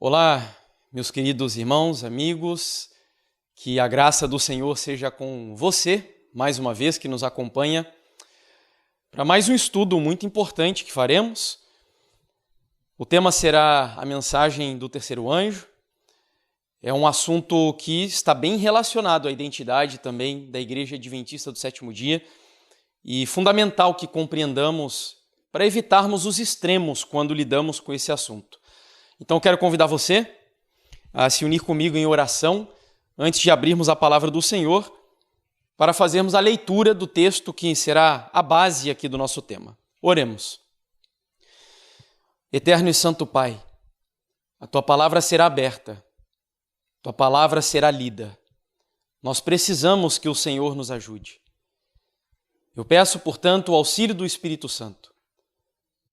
Olá, meus queridos irmãos, amigos, que a graça do Senhor seja com você, mais uma vez, que nos acompanha, para mais um estudo muito importante que faremos. O tema será a mensagem do terceiro anjo. É um assunto que está bem relacionado à identidade também da Igreja Adventista do Sétimo Dia e fundamental que compreendamos para evitarmos os extremos quando lidamos com esse assunto. Então, quero convidar você a se unir comigo em oração antes de abrirmos a palavra do Senhor para fazermos a leitura do texto que será a base aqui do nosso tema. Oremos. Eterno e Santo Pai, a Tua palavra será aberta, Tua palavra será lida. Nós precisamos que o Senhor nos ajude. Eu peço, portanto, o auxílio do Espírito Santo,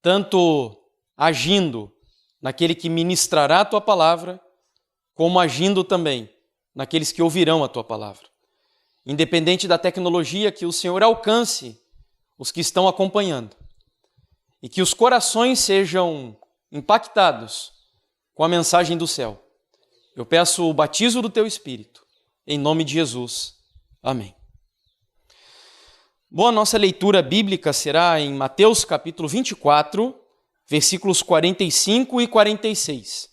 tanto agindo naquele que ministrará a Tua palavra, como agindo também naqueles que ouvirão a Tua palavra. Independente da tecnologia, que o Senhor alcance os que estão acompanhando e que os corações sejam impactados com a mensagem do céu. Eu peço o batismo do Teu Espírito, em nome de Jesus. Amém. Bom, a nossa leitura bíblica será em Mateus capítulo 24, versículos 45 e 46.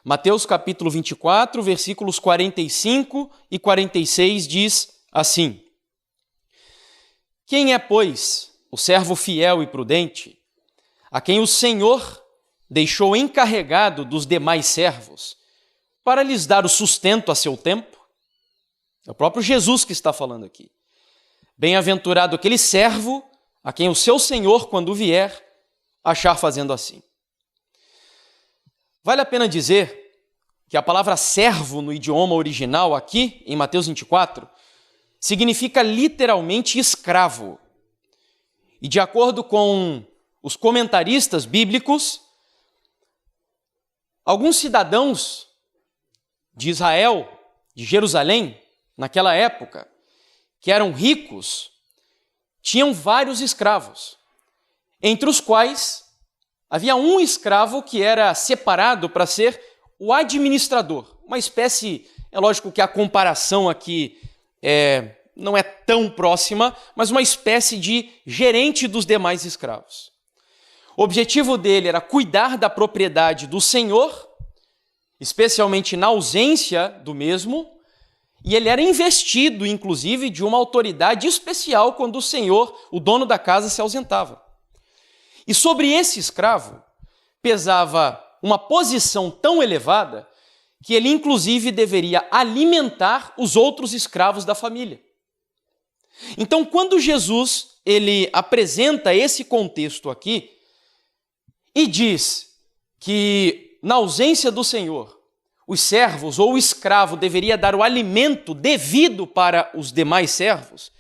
Mateus capítulo 24, versículos 45 e 46 diz assim: Quem é, pois, o servo fiel e prudente, a quem o Senhor deixou encarregado dos demais servos, para lhes dar o sustento a seu tempo? É o próprio Jesus que está falando aqui. Bem-aventurado aquele servo a quem o seu Senhor, quando vier, achar fazendo assim. Vale a pena dizer que a palavra servo no idioma original aqui, em Mateus 24, significa literalmente escravo. E de acordo com os comentaristas bíblicos, alguns cidadãos de Israel, de Jerusalém, naquela época, que eram ricos, tinham vários escravos, entre os quais havia um escravo que era separado para ser o administrador. Uma espécie, é lógico que a comparação aqui não é tão próxima, mas uma espécie de gerente dos demais escravos. O objetivo dele era cuidar da propriedade do senhor, especialmente na ausência do mesmo, e ele era investido, inclusive, de uma autoridade especial quando o senhor, o dono da casa, se ausentava. E sobre esse escravo pesava uma posição tão elevada que ele, inclusive, deveria alimentar os outros escravos da família. Então, quando Jesus ele apresenta esse contexto aqui e diz que, na ausência do Senhor, os servos ou o escravo deveria dar o alimento devido para os demais servos,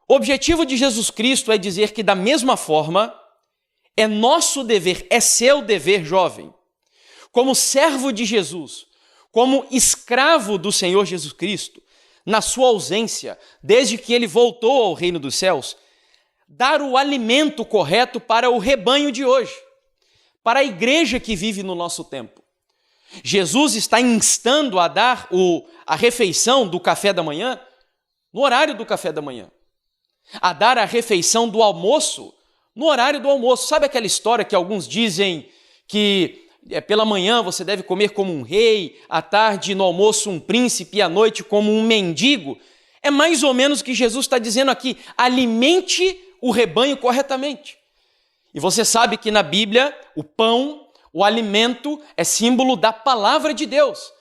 o objetivo de Jesus Cristo é dizer que, da mesma forma, é nosso dever, é seu dever, jovem, como servo de Jesus, como escravo do Senhor Jesus Cristo, na sua ausência, desde que ele voltou ao reino dos céus, dar o alimento correto para o rebanho de hoje, para a igreja que vive no nosso tempo. Jesus está instando a dar a refeição do café da manhã no horário do café da manhã, a dar a refeição do almoço no horário do almoço. Sabe aquela história que alguns dizem que pela manhã você deve comer como um rei, à tarde no almoço um príncipe e à noite como um mendigo? É mais ou menos o que Jesus está dizendo aqui: alimente o rebanho corretamente. E você sabe que na Bíblia o pão, o alimento, é símbolo da palavra de Deus.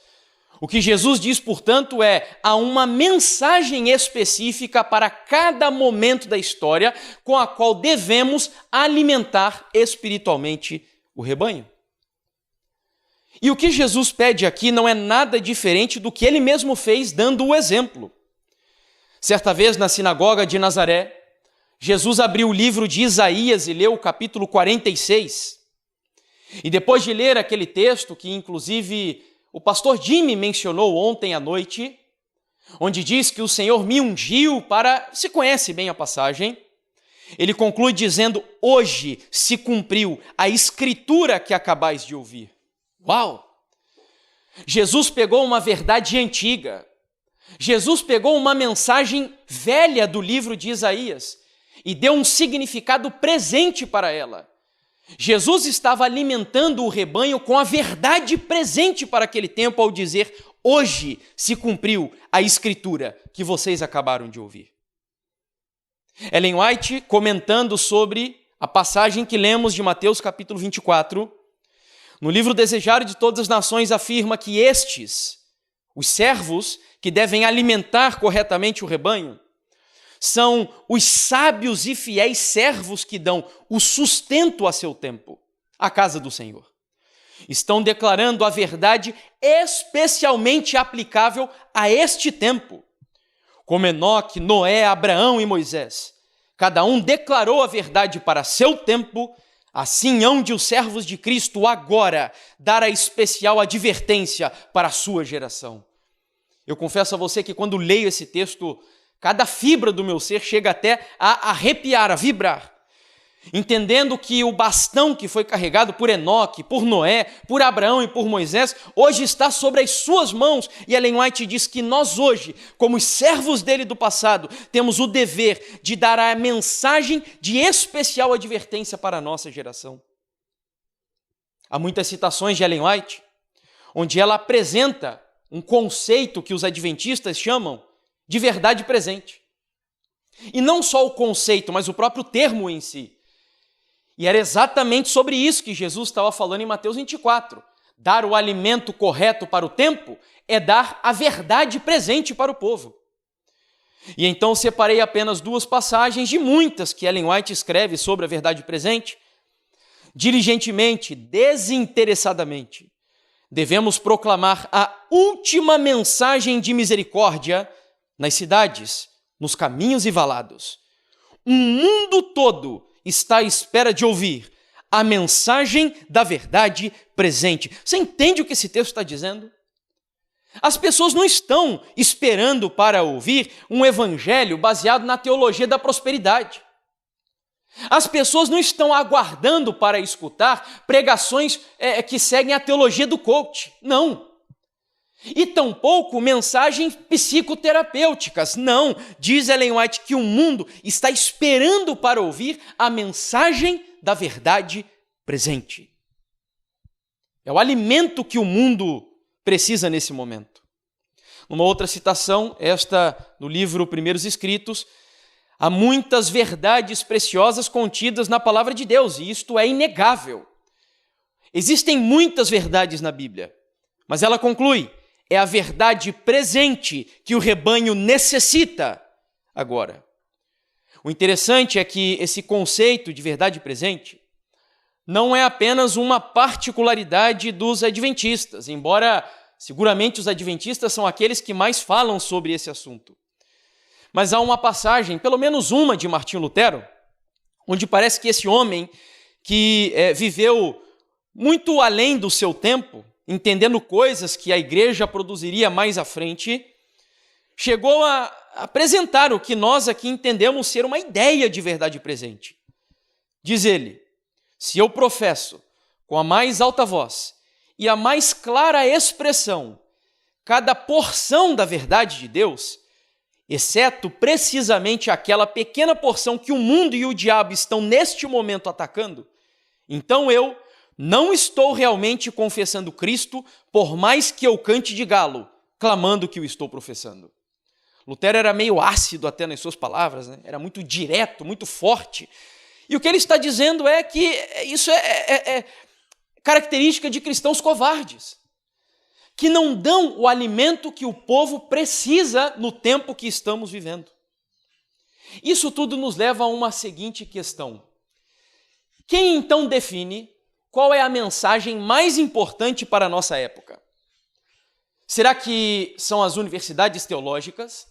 O que Jesus diz, portanto, há uma mensagem específica para cada momento da história com a qual devemos alimentar espiritualmente o rebanho. E o que Jesus pede aqui não é nada diferente do que ele mesmo fez, dando o exemplo. Certa vez, na sinagoga de Nazaré, Jesus abriu o livro de Isaías e leu o capítulo 46. E depois de ler aquele texto, que inclusive o pastor Jimmy mencionou ontem à noite, onde diz que o Senhor me ungiu para... Você conhece bem a passagem? Ele conclui dizendo: hoje se cumpriu a escritura que acabais de ouvir. Uau! Jesus pegou uma verdade antiga, Jesus pegou uma mensagem velha do livro de Isaías e deu um significado presente para ela. Jesus estava alimentando o rebanho com a verdade presente para aquele tempo ao dizer: hoje se cumpriu a escritura que vocês acabaram de ouvir. Ellen White, comentando sobre a passagem que lemos de Mateus capítulo 24, no livro Desejário de Todas as Nações, afirma que estes, os servos que devem alimentar corretamente o rebanho, são os sábios e fiéis servos que dão o sustento a seu tempo, à casa do Senhor. Estão declarando a verdade especialmente aplicável a este tempo. Como Enoque, Noé, Abraão e Moisés, cada um declarou a verdade para seu tempo, assim hão de os servos de Cristo agora dar a especial advertência para a sua geração. Eu confesso a você que quando leio esse texto, cada fibra do meu ser chega até a arrepiar, a vibrar, entendendo que o bastão que foi carregado por Enoque, por Noé, por Abraão e por Moisés, hoje está sobre as suas mãos. E Ellen White diz que nós hoje, como os servos dele do passado, temos o dever de dar a mensagem de especial advertência para a nossa geração. Há muitas citações de Ellen White, onde ela apresenta um conceito que os adventistas chamam de verdade presente. E não só o conceito, mas o próprio termo em si. E era exatamente sobre isso que Jesus estava falando em Mateus 24. Dar o alimento correto para o tempo é dar a verdade presente para o povo. E então separei apenas 2 passagens de muitas que Ellen White escreve sobre a verdade presente. Diligentemente, desinteressadamente, devemos proclamar a última mensagem de misericórdia nas cidades, nos caminhos e valados. O mundo todo está à espera de ouvir a mensagem da verdade presente. Você entende o que esse texto está dizendo? As pessoas não estão esperando para ouvir um evangelho baseado na teologia da prosperidade. As pessoas não estão aguardando para escutar pregações que seguem a teologia do coach. Não. E tampouco mensagens psicoterapêuticas. Não. Diz Ellen White que o mundo está esperando para ouvir a mensagem da verdade presente. É o alimento que o mundo precisa nesse momento. Uma outra citação, esta no livro Primeiros Escritos, há muitas verdades preciosas contidas na palavra de Deus, e isto é inegável. Existem muitas verdades na Bíblia, mas ela conclui: é a verdade presente que o rebanho necessita agora. O interessante é que esse conceito de verdade presente não é apenas uma particularidade dos adventistas, embora seguramente os adventistas são aqueles que mais falam sobre esse assunto. Mas há uma passagem, pelo menos uma, de Martinho Lutero, onde parece que esse homem que viveu muito além do seu tempo, entendendo coisas que a igreja produziria mais à frente, chegou a apresentar o que nós aqui entendemos ser uma ideia de verdade presente. Diz ele: se eu professo com a mais alta voz e a mais clara expressão cada porção da verdade de Deus, exceto precisamente aquela pequena porção que o mundo e o diabo estão neste momento atacando, então eu não estou realmente confessando Cristo, por mais que eu cante de galo, clamando que o estou professando. Lutero era meio ácido até nas suas palavras, né? Era muito direto, muito forte. E o que ele está dizendo é que isso é característica de cristãos covardes, que não dão o alimento que o povo precisa no tempo que estamos vivendo. Isso tudo nos leva a uma seguinte questão: quem então define qual é a mensagem mais importante para a nossa época? Será que são as universidades teológicas?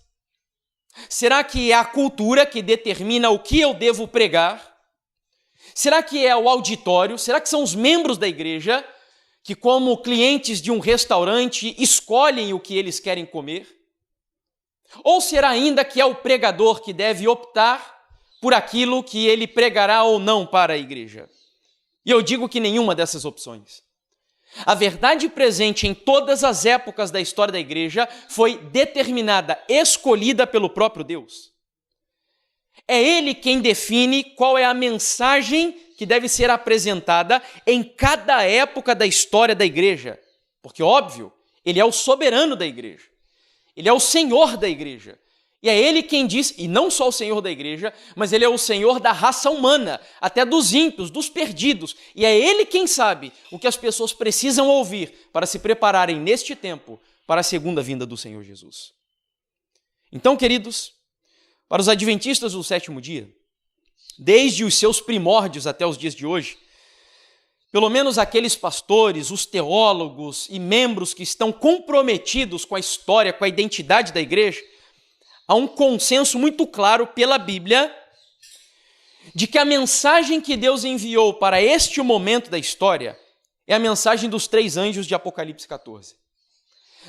Será que é a cultura que determina o que eu devo pregar? Será que é o auditório? Será que são os membros da igreja que, como clientes de um restaurante, escolhem o que eles querem comer? Ou será ainda que é o pregador que deve optar por aquilo que ele pregará ou não para a igreja? E eu digo que nenhuma dessas opções. A verdade presente em todas as épocas da história da igreja foi determinada, escolhida pelo próprio Deus. É Ele quem define qual é a mensagem que deve ser apresentada em cada época da história da igreja. Porque, óbvio, Ele é o soberano da igreja. Ele é o Senhor da igreja. E é Ele quem diz, e não só o Senhor da igreja, mas Ele é o Senhor da raça humana, até dos ímpios, dos perdidos. E é Ele quem sabe o que as pessoas precisam ouvir para se prepararem neste tempo para a segunda vinda do Senhor Jesus. Então, queridos, para os adventistas do sétimo dia, desde os seus primórdios até os dias de hoje, pelo menos aqueles pastores, os teólogos e membros que estão comprometidos com a história, com a identidade da igreja, há um consenso muito claro pela Bíblia de que a mensagem que Deus enviou para este momento da história é a mensagem dos 3 anjos de Apocalipse 14.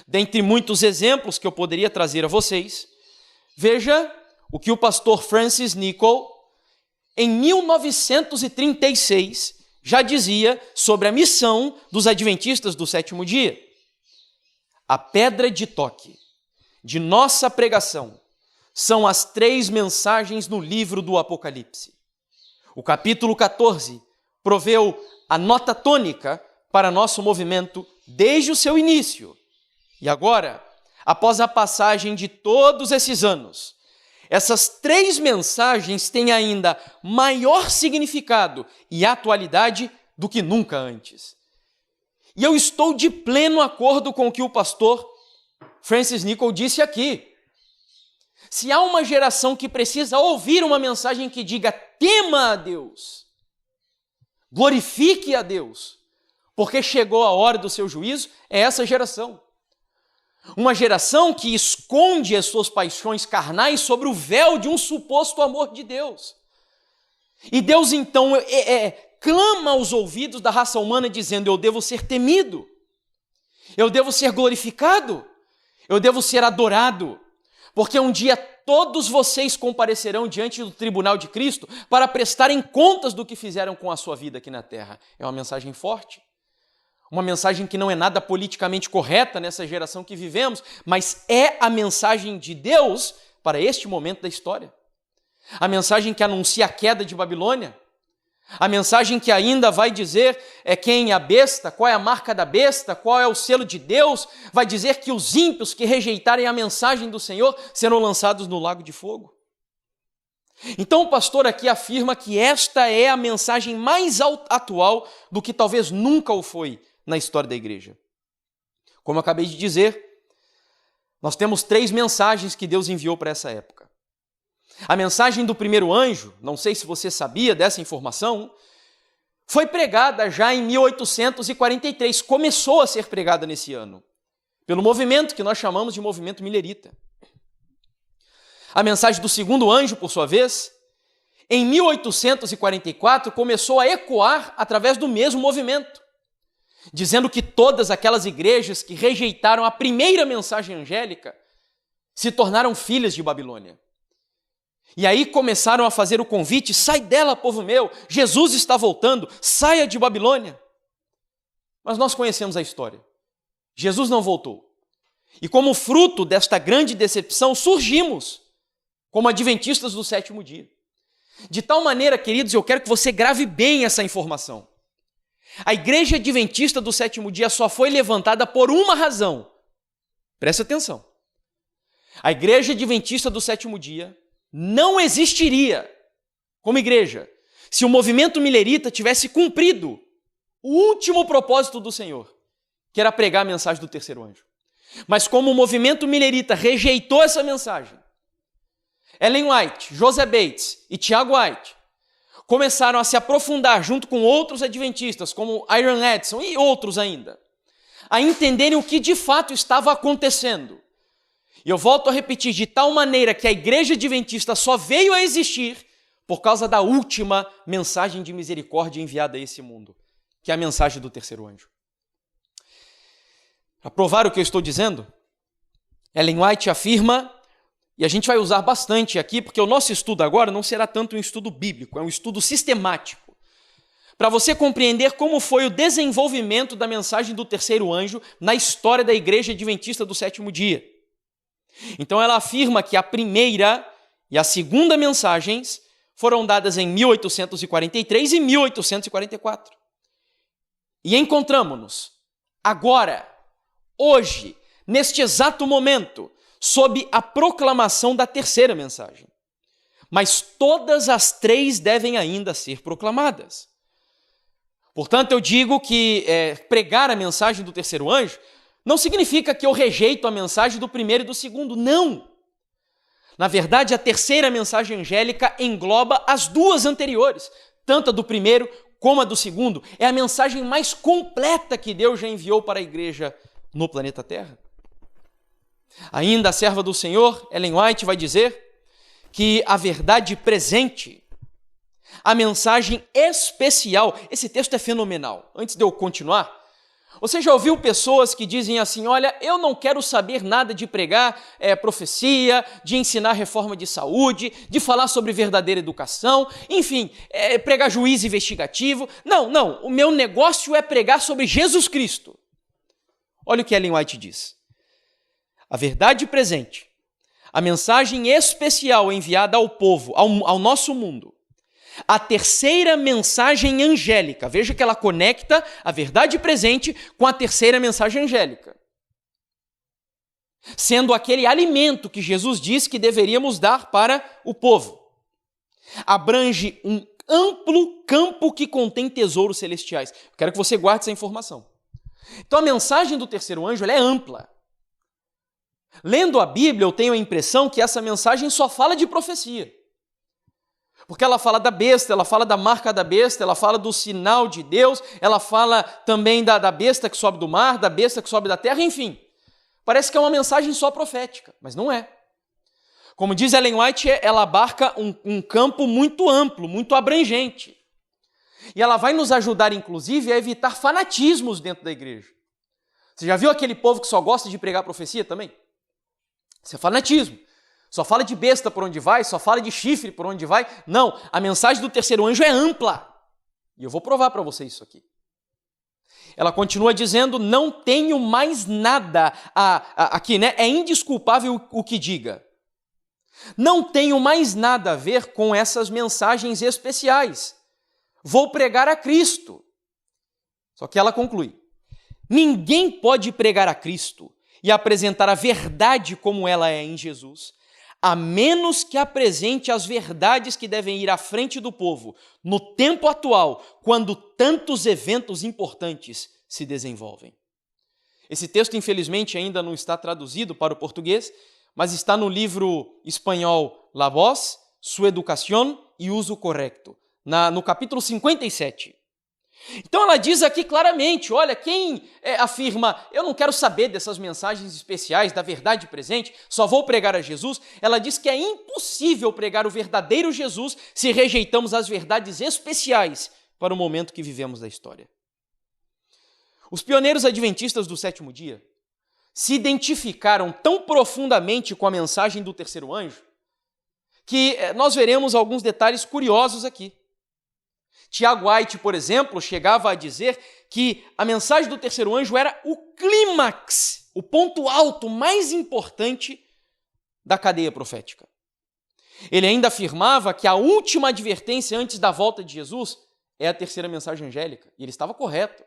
Dentre muitos exemplos que eu poderia trazer a vocês, veja o que o pastor Francis Nichol, em 1936, já dizia sobre a missão dos adventistas do sétimo dia. A pedra de toque de nossa pregação são as 3 mensagens no livro do Apocalipse. O capítulo 14 proveu a nota tônica para nosso movimento desde o seu início. E agora, após a passagem de todos esses anos, essas 3 mensagens têm ainda maior significado e atualidade do que nunca antes. E eu estou de pleno acordo com o que o pastor Francis Nichol disse aqui. Se há uma geração que precisa ouvir uma mensagem que diga tema a Deus, glorifique a Deus, porque chegou a hora do seu juízo, é essa geração. Uma geração que esconde as suas paixões carnais sobre o véu de um suposto amor de Deus. E Deus então clama aos ouvidos da raça humana dizendo: eu devo ser temido, eu devo ser glorificado, eu devo ser adorado, porque um dia todos vocês comparecerão diante do tribunal de Cristo para prestarem contas do que fizeram com a sua vida aqui na terra. É uma mensagem forte. Uma mensagem que não é nada politicamente correta nessa geração que vivemos, mas é a mensagem de Deus para este momento da história. A mensagem que anuncia a queda de Babilônia. A mensagem que ainda vai dizer quem é a besta, qual é a marca da besta, qual é o selo de Deus. Vai dizer que os ímpios que rejeitarem a mensagem do Senhor serão lançados no lago de fogo. Então o pastor aqui afirma que esta é a mensagem mais atual do que talvez nunca o foi na história da igreja. Como eu acabei de dizer, nós temos 3 mensagens que Deus enviou para essa época. A mensagem do primeiro anjo, não sei se você sabia dessa informação, foi pregada já em 1843, começou a ser pregada nesse ano, pelo movimento que nós chamamos de movimento milerita. A mensagem do segundo anjo, por sua vez, em 1844, começou a ecoar através do mesmo movimento, dizendo que todas aquelas igrejas que rejeitaram a primeira mensagem angélica se tornaram filhas de Babilônia. E aí começaram a fazer o convite: sai dela, povo meu, Jesus está voltando, saia de Babilônia. Mas nós conhecemos a história. Jesus não voltou. E como fruto desta grande decepção, surgimos como adventistas do sétimo dia. De tal maneira, queridos, eu quero que você grave bem essa informação. A igreja adventista do sétimo dia só foi levantada por uma razão. Presta atenção. A igreja adventista do sétimo dia não existiria como igreja se o movimento milerita tivesse cumprido o último propósito do Senhor, que era pregar a mensagem do terceiro anjo. Mas como o movimento milerita rejeitou essa mensagem, Ellen White, Joseph Bates e Tiago White começaram a se aprofundar junto com outros adventistas, como Iron Edson e outros ainda, a entenderem o que de fato estava acontecendo. E eu volto a repetir, de tal maneira que a igreja adventista só veio a existir por causa da última mensagem de misericórdia enviada a esse mundo, que é a mensagem do terceiro anjo. Para provar o que eu estou dizendo, Ellen White afirma, e a gente vai usar bastante aqui, porque o nosso estudo agora não será tanto um estudo bíblico, é um estudo sistemático, para você compreender como foi o desenvolvimento da mensagem do terceiro anjo na história da Igreja Adventista do Sétimo Dia. Então ela afirma que a primeira e a segunda mensagens foram dadas em 1843 e 1844. E encontramos-nos agora, hoje, neste exato momento, sob a proclamação da terceira mensagem. Mas todas as três devem ainda ser proclamadas. Portanto, eu digo que pregar a mensagem do terceiro anjo não significa que eu rejeito a mensagem do primeiro e do segundo, não. Na verdade, a terceira mensagem angélica engloba as duas anteriores, tanto a do primeiro como a do segundo. É a mensagem mais completa que Deus já enviou para a igreja no planeta Terra. Ainda a serva do Senhor, Ellen White, vai dizer que a verdade presente, a mensagem especial, esse texto é fenomenal. Antes de eu continuar, você já ouviu pessoas que dizem assim, olha, eu não quero saber nada de pregar profecia, de ensinar reforma de saúde, de falar sobre verdadeira educação, enfim, pregar juízo investigativo. Não, o meu negócio é pregar sobre Jesus Cristo. Olha o que Ellen White diz. A verdade presente, a mensagem especial enviada ao povo, ao nosso mundo, a terceira mensagem angélica, veja que ela conecta a verdade presente com a terceira mensagem angélica, sendo aquele alimento que Jesus disse que deveríamos dar para o povo. Abrange um amplo campo que contém tesouros celestiais. Eu quero que você guarde essa informação. Então a mensagem do terceiro anjo ela é ampla. Lendo a Bíblia, eu tenho a impressão que essa mensagem só fala de profecia. Porque ela fala da besta, ela fala da marca da besta, ela fala do sinal de Deus, ela fala também da besta que sobe do mar, da besta que sobe da terra, enfim. Parece que é uma mensagem só profética, mas não é. Como diz Ellen White, ela abarca um campo muito amplo, muito abrangente. E ela vai nos ajudar, inclusive, a evitar fanatismos dentro da igreja. Você já viu aquele povo que só gosta de pregar profecia também? Isso é fanatismo. Só fala de besta por onde vai, só fala de chifre por onde vai. Não, a mensagem do terceiro anjo é ampla. E eu vou provar para você isso aqui. Ela continua dizendo, não tenho mais nada aqui, né? É indesculpável o que diga. Não tenho mais nada a ver com essas mensagens especiais. Vou pregar a Cristo. Só que ela conclui, ninguém pode pregar a Cristo e apresentar a verdade como ela é em Jesus, a menos que apresente as verdades que devem ir à frente do povo no tempo atual, quando tantos eventos importantes se desenvolvem. Esse texto, infelizmente, ainda não está traduzido para o português, mas está no livro espanhol La Voz, Su Educación y Uso Correcto, no capítulo 57. Então ela diz aqui claramente, olha, quem afirma, eu não quero saber dessas mensagens especiais, da verdade presente, só vou pregar a Jesus, ela diz que é impossível pregar o verdadeiro Jesus se rejeitamos as verdades especiais para o momento que vivemos da história. Os pioneiros adventistas do sétimo dia se identificaram tão profundamente com a mensagem do terceiro anjo que nós veremos alguns detalhes curiosos aqui. Tiago White, por exemplo, chegava a dizer que a mensagem do terceiro anjo era o clímax, o ponto alto mais importante da cadeia profética. Ele ainda afirmava que a última advertência antes da volta de Jesus é a terceira mensagem angélica, e ele estava correto.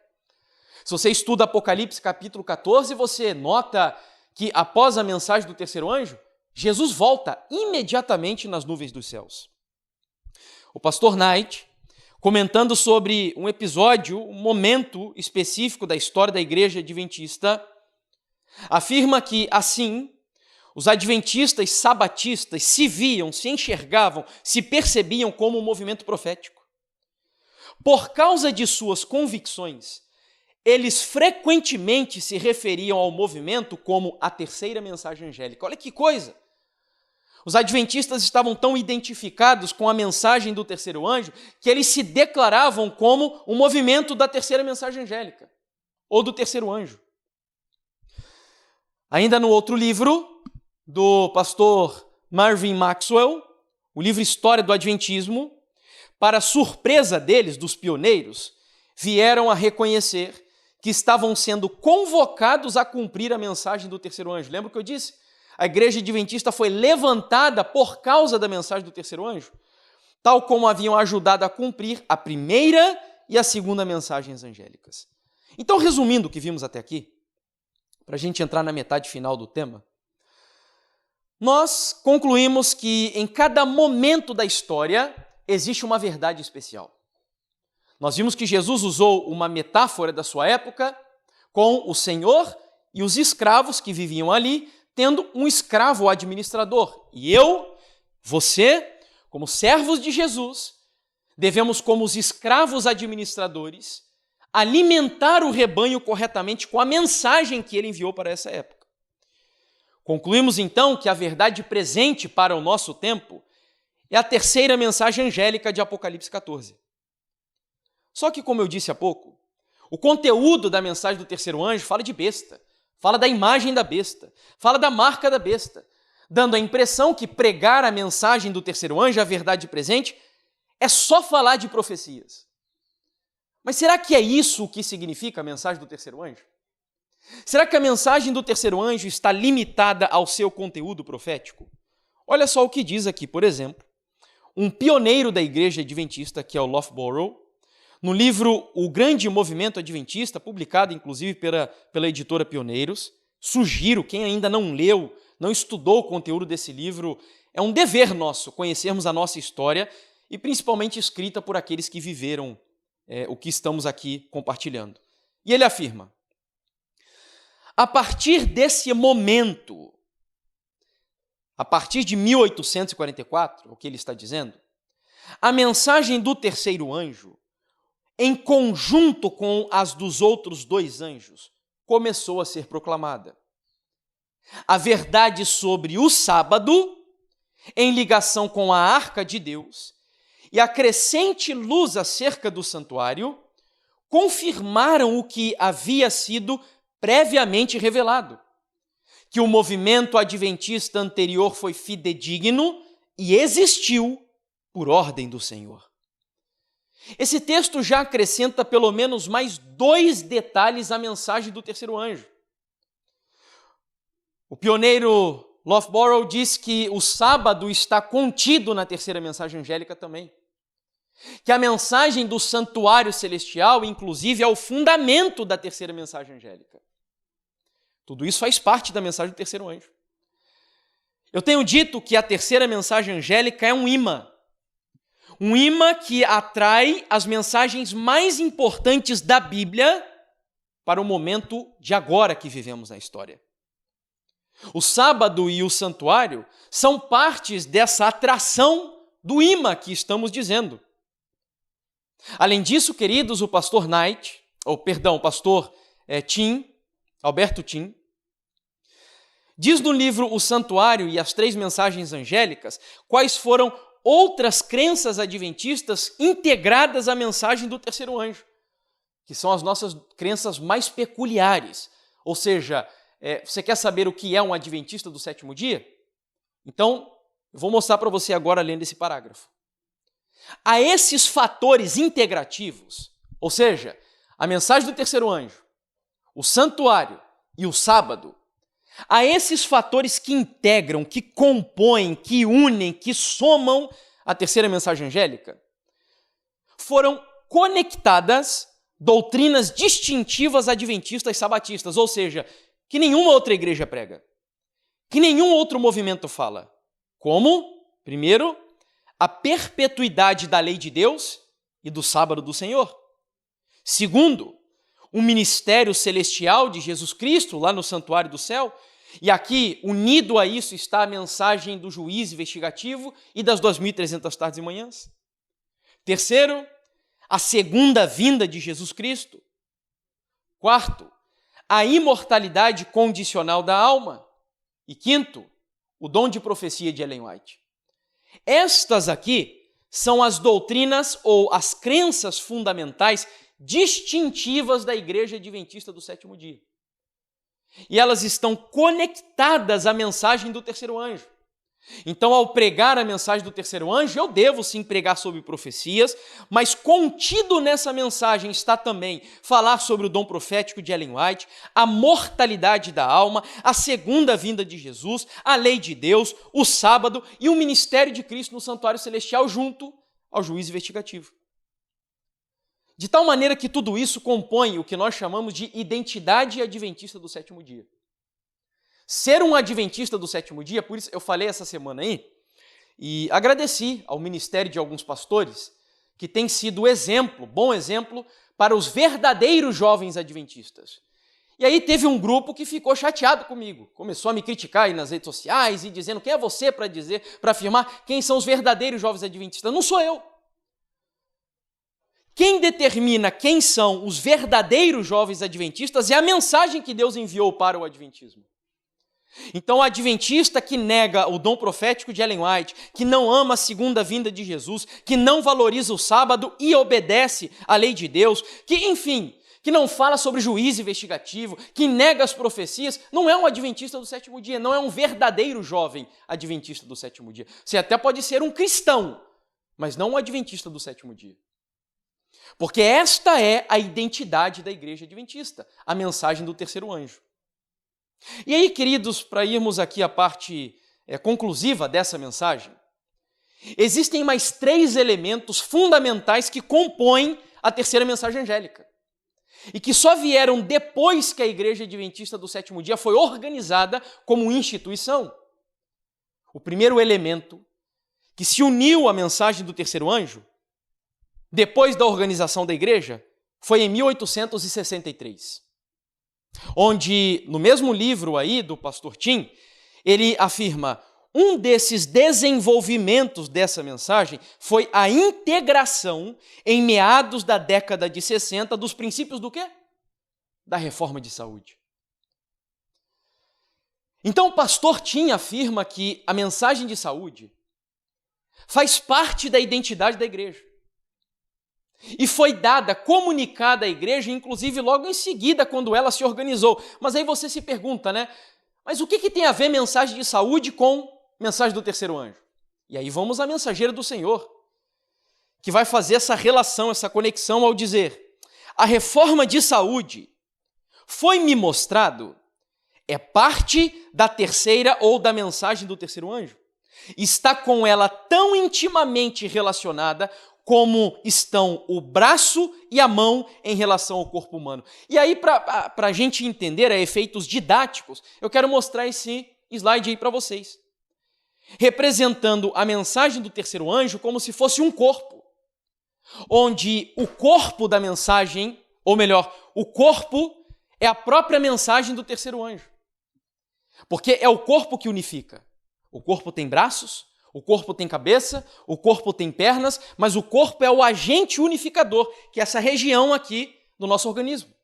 Se você estuda Apocalipse capítulo 14, você nota que após a mensagem do terceiro anjo, Jesus volta imediatamente nas nuvens dos céus. O pastor Knight, comentando sobre um episódio, um momento específico da história da igreja adventista, afirma que, assim, os adventistas sabatistas se viam, se enxergavam, se percebiam como um movimento profético. Por causa de suas convicções, eles frequentemente se referiam ao movimento como a terceira mensagem angélica. Olha que coisa! Os adventistas estavam tão identificados com a mensagem do terceiro anjo que eles se declaravam como um movimento da terceira mensagem angélica, ou do terceiro anjo. Ainda no outro livro, do pastor Marvin Maxwell, o livro História do Adventismo, para surpresa deles, dos pioneiros, vieram a reconhecer que estavam sendo convocados a cumprir a mensagem do terceiro anjo. Lembra o que eu disse? A igreja adventista foi levantada por causa da mensagem do terceiro anjo, tal como haviam ajudado a cumprir a primeira e a segunda mensagens angélicas. Então, resumindo o que vimos até aqui, para a gente entrar na metade final do tema, nós concluímos que em cada momento da história existe uma verdade especial. Nós vimos que Jesus usou uma metáfora da sua época com o Senhor e os escravos que viviam ali, tendo um escravo administrador. E eu, você, como servos de Jesus, devemos, como os escravos administradores, alimentar o rebanho corretamente com a mensagem que ele enviou para essa época. Concluímos então que a verdade presente para o nosso tempo é a terceira mensagem angélica de Apocalipse 14. Só que, como eu disse há pouco, o conteúdo da mensagem do terceiro anjo fala de besta, fala da imagem da besta, fala da marca da besta, dando a impressão que pregar a mensagem do terceiro anjo, a verdade presente, é só falar de profecias. Mas será que é isso o que significa a mensagem do terceiro anjo? Será que a mensagem do terceiro anjo está limitada ao seu conteúdo profético? Olha só o que diz aqui, por exemplo, um pioneiro da igreja adventista, que é o Loughborough, no livro O Grande Movimento Adventista, publicado inclusive pela editora Pioneiros. Sugiro, quem ainda não leu, não estudou o conteúdo desse livro, é um dever nosso conhecermos a nossa história e principalmente escrita por aqueles que viveram o que estamos aqui compartilhando. E ele afirma: a partir desse momento, a partir de 1844, o que ele está dizendo, a mensagem do terceiro anjo, em conjunto com as dos outros dois anjos, começou a ser proclamada. A verdade sobre o sábado, em ligação com a arca de Deus, e a crescente luz acerca do santuário, confirmaram o que havia sido previamente revelado, que o movimento adventista anterior foi fidedigno e existiu por ordem do Senhor. Esse texto já acrescenta pelo menos mais 2 detalhes à mensagem do terceiro anjo. O pioneiro Loughborough diz que o sábado está contido na terceira mensagem angélica também. Que a mensagem do santuário celestial, inclusive, é o fundamento da terceira mensagem angélica. Tudo isso faz parte da mensagem do terceiro anjo. Eu tenho dito que a terceira mensagem angélica é um imã. Um imã que atrai as mensagens mais importantes da Bíblia para o momento de agora que vivemos na história. O sábado e o santuário são partes dessa atração do imã que estamos dizendo. Além disso, queridos, o pastor Alberto Tim, diz no livro O Santuário e as 3 Mensagens Angélicas quais foram outras crenças adventistas integradas à mensagem do terceiro anjo, que são as nossas crenças mais peculiares. Ou seja, você quer saber o que é um adventista do sétimo dia? Então, eu vou mostrar para você agora lendo esse parágrafo. A esses fatores integrativos, ou seja, a mensagem do terceiro anjo, o santuário e o sábado, a esses fatores que integram, que compõem, que unem, que somam a terceira mensagem angélica, foram conectadas doutrinas distintivas adventistas sabatistas, ou seja, que nenhuma outra igreja prega, que nenhum outro movimento fala. Como? Primeiro, a perpetuidade da lei de Deus e do sábado do Senhor. Segundo, o ministério celestial de Jesus Cristo, lá no santuário do céu, e aqui, unido a isso, está a mensagem do juiz investigativo e das 2.300 tardes e manhãs. Terceiro, a segunda vinda de Jesus Cristo. Quarto, a imortalidade condicional da alma. E quinto, o dom de profecia de Ellen White. Estas aqui são as doutrinas ou as crenças fundamentais distintivas da Igreja Adventista do sétimo dia. E elas estão conectadas à mensagem do terceiro anjo. Então, ao pregar a mensagem do terceiro anjo, eu devo sim pregar sobre profecias, mas contido nessa mensagem está também falar sobre o dom profético de Ellen White, a mortalidade da alma, a segunda vinda de Jesus, a lei de Deus, o sábado e o ministério de Cristo no santuário celestial junto ao juízo investigativo. De tal maneira que tudo isso compõe o que nós chamamos de identidade adventista do sétimo dia. Ser um adventista do sétimo dia, por isso eu falei essa semana aí, e agradeci ao ministério de alguns pastores, que tem sido exemplo, bom exemplo, para os verdadeiros jovens adventistas. E aí teve um grupo que ficou chateado comigo, começou a me criticar aí nas redes sociais e dizendo quem é você para afirmar quem são os verdadeiros jovens adventistas. Não sou eu. Quem determina quem são os verdadeiros jovens adventistas é a mensagem que Deus enviou para o adventismo. Então, o adventista que nega o dom profético de Ellen White, que não ama a segunda vinda de Jesus, que não valoriza o sábado e obedece à lei de Deus, que, enfim, que não fala sobre juízo investigativo, que nega as profecias, não é um adventista do sétimo dia, não é um verdadeiro jovem adventista do sétimo dia. Você até pode ser um cristão, mas não um adventista do sétimo dia. Porque esta é a identidade da igreja adventista, a mensagem do terceiro anjo. E aí, queridos, para irmos aqui à parte conclusiva dessa mensagem, existem mais 3 elementos fundamentais que compõem a terceira mensagem angélica e que só vieram depois que a igreja adventista do sétimo dia foi organizada como instituição. O primeiro elemento que se uniu à mensagem do terceiro anjo, depois da organização da igreja, foi em 1863. Onde, no mesmo livro aí do pastor Tim, ele afirma, um desses desenvolvimentos dessa mensagem foi a integração, em meados da década de 60, dos princípios do quê? Da reforma de saúde. Então, o pastor Tim afirma que a mensagem de saúde faz parte da identidade da igreja. E foi dada, comunicada à igreja, inclusive logo em seguida, quando ela se organizou. Mas aí você se pergunta, né? Mas o que tem a ver mensagem de saúde com mensagem do terceiro anjo? E aí vamos à mensageira do Senhor, que vai fazer essa relação, essa conexão ao dizer, a reforma de saúde foi-me mostrado, é parte da terceira ou da mensagem do terceiro anjo. Está com ela tão intimamente relacionada como estão o braço e a mão em relação ao corpo humano. E aí, para a gente entender a efeitos didáticos, eu quero mostrar esse slide aí para vocês. Representando a mensagem do terceiro anjo como se fosse um corpo, onde o corpo da mensagem, ou melhor, o corpo é a própria mensagem do terceiro anjo. Porque é o corpo que unifica. O corpo tem braços, o corpo tem cabeça, o corpo tem pernas, mas o corpo é o agente unificador, que é essa região aqui do nosso organismo.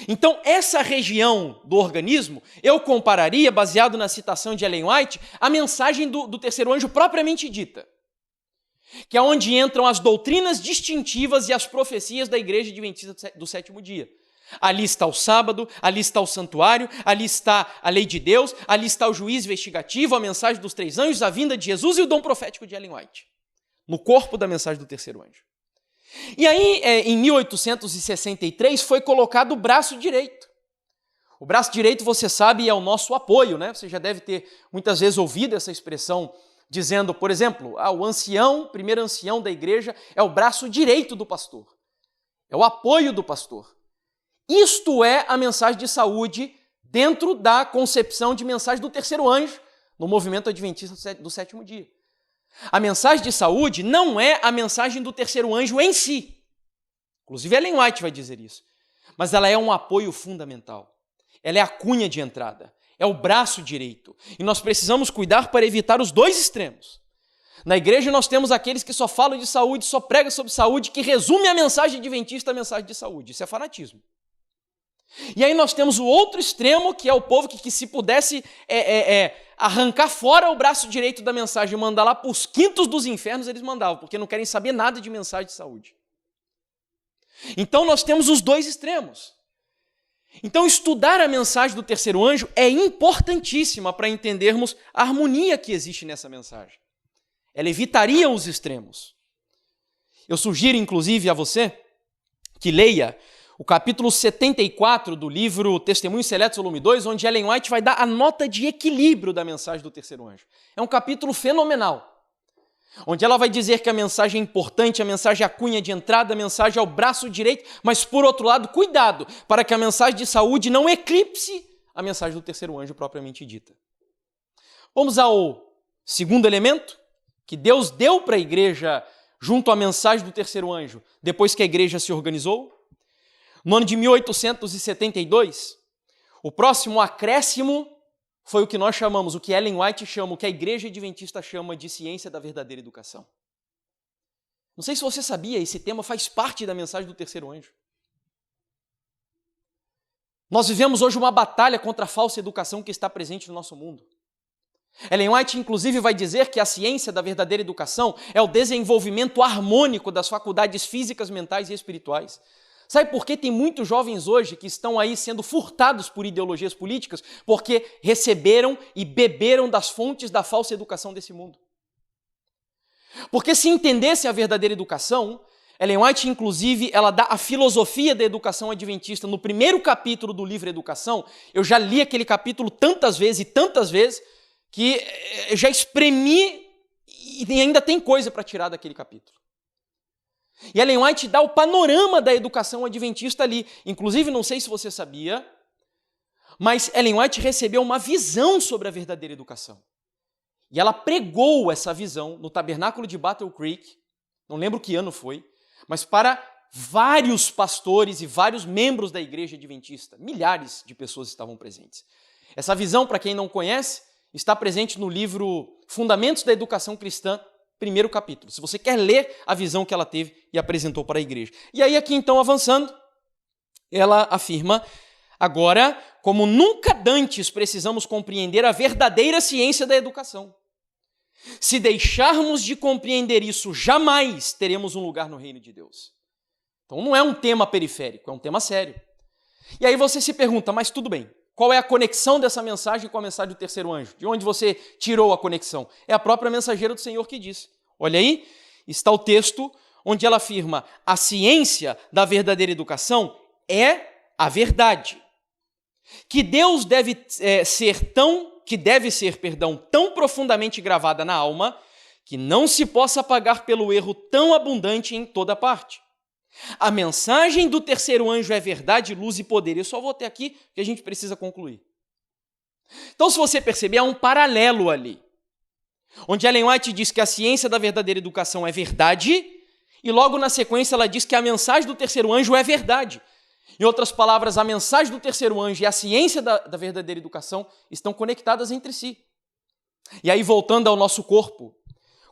Então, essa região do organismo, eu compararia, baseado na citação de Ellen White, a mensagem do terceiro anjo propriamente dita, que é onde entram as doutrinas distintivas e as profecias da igreja adventista do sétimo dia. Ali está o sábado, ali está o santuário, ali está a lei de Deus, ali está o juízo investigativo, a mensagem dos 3 anjos, a vinda de Jesus e o dom profético de Ellen White, no corpo da mensagem do terceiro anjo. E aí, em 1863, foi colocado o braço direito. O braço direito, você sabe, é o nosso apoio, né? Você já deve ter muitas vezes ouvido essa expressão dizendo, por exemplo, o ancião, primeiro ancião da igreja, é o braço direito do pastor. É o apoio do pastor. Isto é a mensagem de saúde dentro da concepção de mensagem do terceiro anjo no movimento adventista do sétimo dia. A mensagem de saúde não é a mensagem do terceiro anjo em si. Inclusive Ellen White vai dizer isso. Mas ela é um apoio fundamental. Ela é a cunha de entrada. É o braço direito. E nós precisamos cuidar para evitar os 2 extremos. Na igreja nós temos aqueles que só falam de saúde, só pregam sobre saúde, que resume a mensagem adventista, a mensagem de saúde. Isso é fanatismo. E aí nós temos o outro extremo, que é o povo que se pudesse arrancar fora o braço direito da mensagem e mandar lá para os quintos dos infernos, eles mandavam, porque não querem saber nada de mensagem de saúde. Então nós temos os 2 extremos. Então, estudar a mensagem do terceiro anjo é importantíssima para entendermos a harmonia que existe nessa mensagem. Ela evitaria os extremos. Eu sugiro, inclusive, a você que leia o capítulo 74 do livro Testemunhos Seletos, volume 2, onde Ellen White vai dar a nota de equilíbrio da mensagem do terceiro anjo. É um capítulo fenomenal, onde ela vai dizer que a mensagem é importante, a mensagem é a cunha de entrada, a mensagem é o braço direito, mas, por outro lado, cuidado, para que a mensagem de saúde não eclipse a mensagem do terceiro anjo propriamente dita. Vamos ao segundo elemento que Deus deu para a igreja junto à mensagem do terceiro anjo, depois que a igreja se organizou. No ano de 1872, o próximo acréscimo foi o que nós chamamos, o que Ellen White chama, o que a igreja adventista chama de ciência da verdadeira educação. Não sei se você sabia, esse tema faz parte da mensagem do terceiro anjo. Nós vivemos hoje uma batalha contra a falsa educação que está presente no nosso mundo. Ellen White, inclusive, vai dizer que a ciência da verdadeira educação é o desenvolvimento harmônico das faculdades físicas, mentais e espirituais. Sabe por que tem muitos jovens hoje que estão aí sendo furtados por ideologias políticas? Porque receberam e beberam das fontes da falsa educação desse mundo. Porque se entendesse a verdadeira educação, Ellen White, inclusive, ela dá a filosofia da educação adventista no primeiro capítulo do livro Educação. Eu já li aquele capítulo tantas vezes, que eu já espremi e ainda tem coisa para tirar daquele capítulo. E Ellen White dá o panorama da educação adventista ali. Inclusive, não sei se você sabia, mas Ellen White recebeu uma visão sobre a verdadeira educação. E ela pregou essa visão no tabernáculo de Battle Creek, não lembro que ano foi, mas para vários pastores e vários membros da igreja adventista. Milhares de pessoas estavam presentes. Essa visão, para quem não conhece, está presente no livro Fundamentos da Educação Cristã, primeiro capítulo. Se você quer ler a visão que ela teve e apresentou para a igreja. E aí aqui então avançando, ela afirma: agora, como nunca dantes precisamos compreender a verdadeira ciência da educação. Se deixarmos de compreender isso, jamais teremos um lugar no reino de Deus. Então não é um tema periférico, é um tema sério. E aí você se pergunta, mas tudo bem, qual é a conexão dessa mensagem com a mensagem do terceiro anjo? De onde você tirou a conexão? É a própria mensageira do Senhor que diz. Olha aí, está o texto onde ela afirma: a ciência da verdadeira educação é a verdade. Que Deus deve ser tão profundamente gravada na alma que não se possa apagar pelo erro tão abundante em toda parte. A mensagem do terceiro anjo é verdade, luz e poder. Eu só vou até aqui que a gente precisa concluir. Então, se você perceber, há um paralelo ali, onde Ellen White diz que a ciência da verdadeira educação é verdade, e logo na sequência ela diz que a mensagem do terceiro anjo é verdade. Em outras palavras, a mensagem do terceiro anjo e a ciência da verdadeira educação estão conectadas entre si. E aí, voltando ao nosso corpo,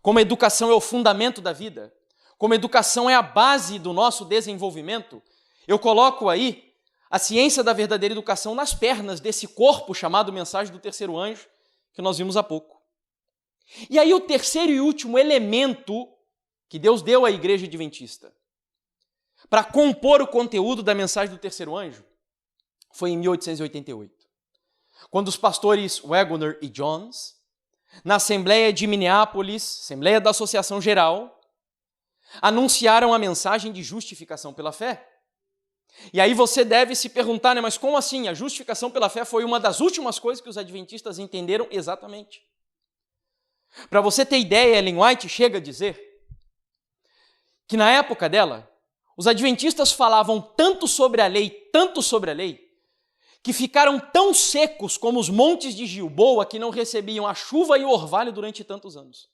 como a educação é o fundamento da vida, como a educação é a base do nosso desenvolvimento, eu coloco aí a ciência da verdadeira educação nas pernas desse corpo chamado mensagem do terceiro anjo, que nós vimos há pouco. E aí o terceiro e último elemento que Deus deu à igreja adventista para compor o conteúdo da mensagem do terceiro anjo foi em 1888, quando os pastores Waggoner e Jones, na Assembleia de Minneapolis, Assembleia da Associação Geral, anunciaram a mensagem de justificação pela fé. E aí você deve se perguntar, né, mas como assim? A justificação pela fé foi uma das últimas coisas que os adventistas entenderam exatamente. Para você ter ideia, Ellen White chega a dizer que na época dela, os adventistas falavam tanto sobre a lei, que ficaram tão secos como os montes de Gilboa, que não recebiam a chuva e o orvalho durante tantos anos.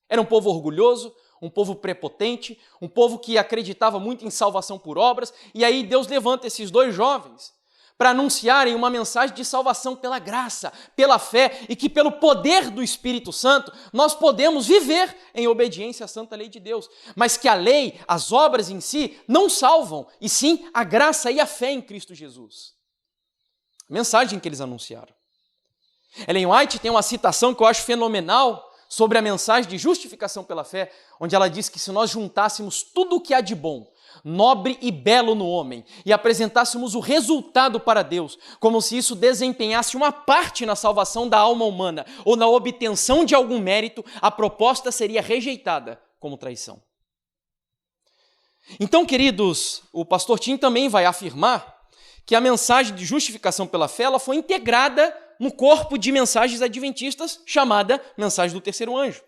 Era um povo orgulhoso, um povo prepotente, um povo que acreditava muito em salvação por obras, e aí Deus levanta esses dois jovens para anunciarem uma mensagem de salvação pela graça, pela fé, e que pelo poder do Espírito Santo nós podemos viver em obediência à santa lei de Deus, mas que a lei, as obras em si, não salvam, e sim a graça e a fé em Cristo Jesus. A mensagem que eles anunciaram. Ellen White tem uma citação que eu acho fenomenal sobre a mensagem de justificação pela fé, onde ela diz que se nós juntássemos tudo o que há de bom nobre e belo no homem e apresentássemos o resultado para Deus, como se isso desempenhasse uma parte na salvação da alma humana ou na obtenção de algum mérito, a proposta seria rejeitada como traição. Então, queridos, o pastor Tim também vai afirmar que a mensagem de justificação pela fé ela foi integrada no corpo de mensagens adventistas chamada mensagem do terceiro anjo.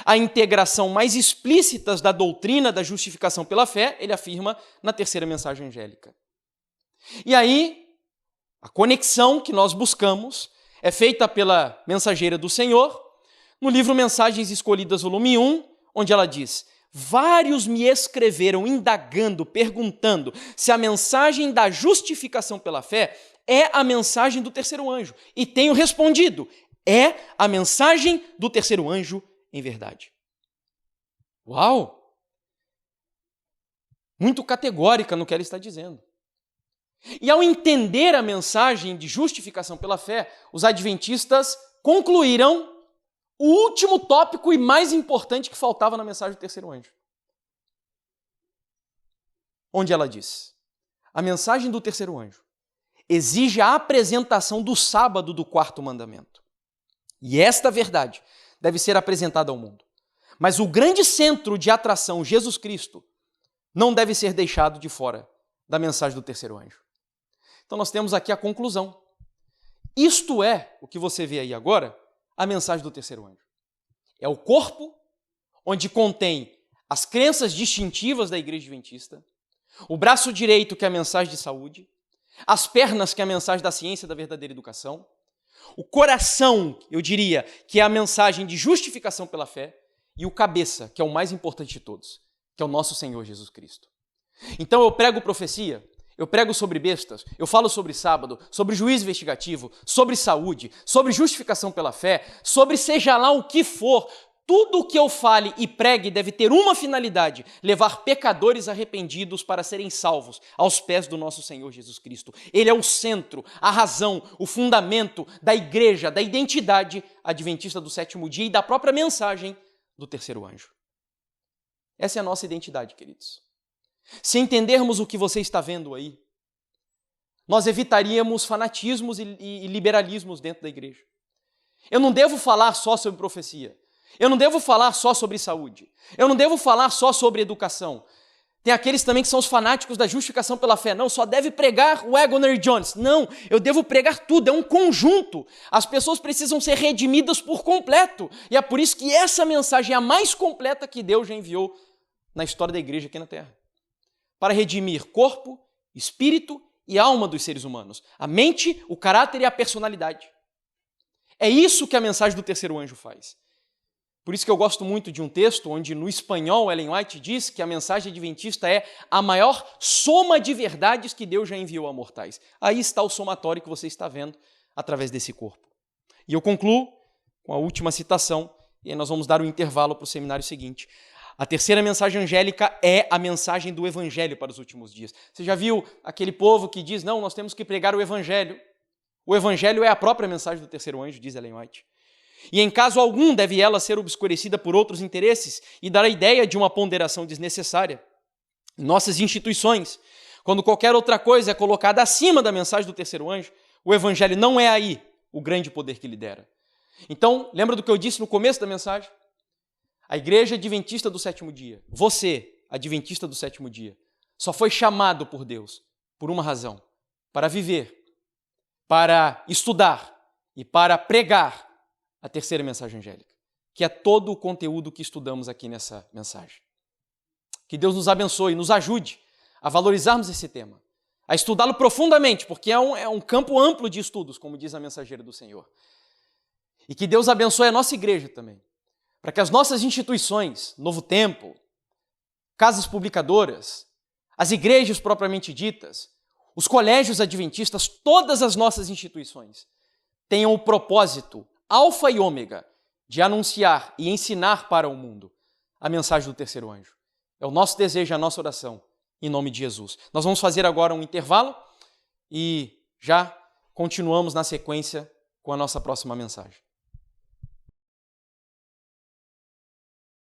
A integração mais explícita da doutrina da justificação pela fé, ele afirma na terceira mensagem angélica. E aí, a conexão que nós buscamos é feita pela mensageira do Senhor, no livro Mensagens Escolhidas, volume 1, onde ela diz: vários me escreveram indagando, perguntando se a mensagem da justificação pela fé é a mensagem do terceiro anjo. E tenho respondido, é a mensagem do terceiro anjo em verdade. Uau! Muito categórica no que ela está dizendo. E ao entender a mensagem de justificação pela fé, os adventistas concluíram o último tópico e mais importante que faltava na mensagem do terceiro anjo. Onde ela diz: a mensagem do terceiro anjo exige a apresentação do sábado do quarto mandamento. E esta verdade deve ser apresentada ao mundo. Mas o grande centro de atração, Jesus Cristo, não deve ser deixado de fora da mensagem do terceiro anjo. Então nós temos aqui a conclusão. Isto é, o que você vê aí agora, a mensagem do terceiro anjo. É o corpo onde contém as crenças distintivas da igreja adventista, o braço direito, que é a mensagem de saúde, as pernas, que é a mensagem da ciência da verdadeira educação, o coração, eu diria, que é a mensagem de justificação pela fé, e o cabeça, que é o mais importante de todos, que é o nosso Senhor Jesus Cristo. Então eu prego profecia, eu prego sobre bestas, eu falo sobre sábado, sobre juízo investigativo, sobre saúde, sobre justificação pela fé, sobre seja lá o que for. Tudo o que eu fale e pregue deve ter uma finalidade: levar pecadores arrependidos para serem salvos aos pés do nosso Senhor Jesus Cristo. Ele é o centro, a razão, o fundamento da igreja, da identidade adventista do sétimo dia e da própria mensagem do terceiro anjo. Essa é a nossa identidade, queridos. Se entendermos o que você está vendo aí, nós evitaríamos fanatismos e liberalismos dentro da igreja. Eu não devo falar só sobre profecia. Eu não devo falar só sobre saúde. Eu não devo falar só sobre educação. Tem aqueles também que são os fanáticos da justificação pela fé. Não, só deve pregar o Wagner Jones. Não, eu devo pregar tudo, é um conjunto. As pessoas precisam ser redimidas por completo. E é por isso que essa mensagem é a mais completa que Deus já enviou na história da igreja aqui na Terra. Para redimir corpo, espírito e alma dos seres humanos. A mente, o caráter e a personalidade. É isso que a mensagem do terceiro anjo faz. Por isso que eu gosto muito de um texto onde, no espanhol, Ellen White diz que a mensagem adventista é a maior soma de verdades que Deus já enviou a mortais. Aí está o somatório que você está vendo através desse corpo. E eu concluo com a última citação, e aí nós vamos dar um intervalo para o seminário seguinte. A terceira mensagem angélica é a mensagem do evangelho para os últimos dias. Você já viu aquele povo que diz, não, nós temos que pregar o evangelho. O evangelho é a própria mensagem do terceiro anjo, diz Ellen White. E em caso algum deve ela ser obscurecida por outros interesses e dar a ideia de uma ponderação desnecessária. Em nossas instituições, quando qualquer outra coisa é colocada acima da mensagem do terceiro anjo, o evangelho não é aí o grande poder que lidera. Então, lembra do que eu disse no começo da mensagem? A igreja adventista do sétimo dia, você, adventista do sétimo dia, só foi chamado por Deus por uma razão: para viver, para estudar e para pregar a terceira mensagem angélica, que é todo o conteúdo que estudamos aqui nessa mensagem. Que Deus nos abençoe e nos ajude a valorizarmos esse tema, a estudá-lo profundamente, porque é um campo amplo de estudos, como diz a mensageira do Senhor. E que Deus abençoe a nossa igreja também, para que as nossas instituições, Novo Tempo, casas publicadoras, as igrejas propriamente ditas, os colégios adventistas, todas as nossas instituições tenham o propósito alfa e ômega de anunciar e ensinar para o mundo a mensagem do terceiro anjo. É o nosso desejo, a nossa oração, em nome de Jesus. Nós vamos fazer agora um intervalo e já continuamos na sequência com a nossa próxima mensagem.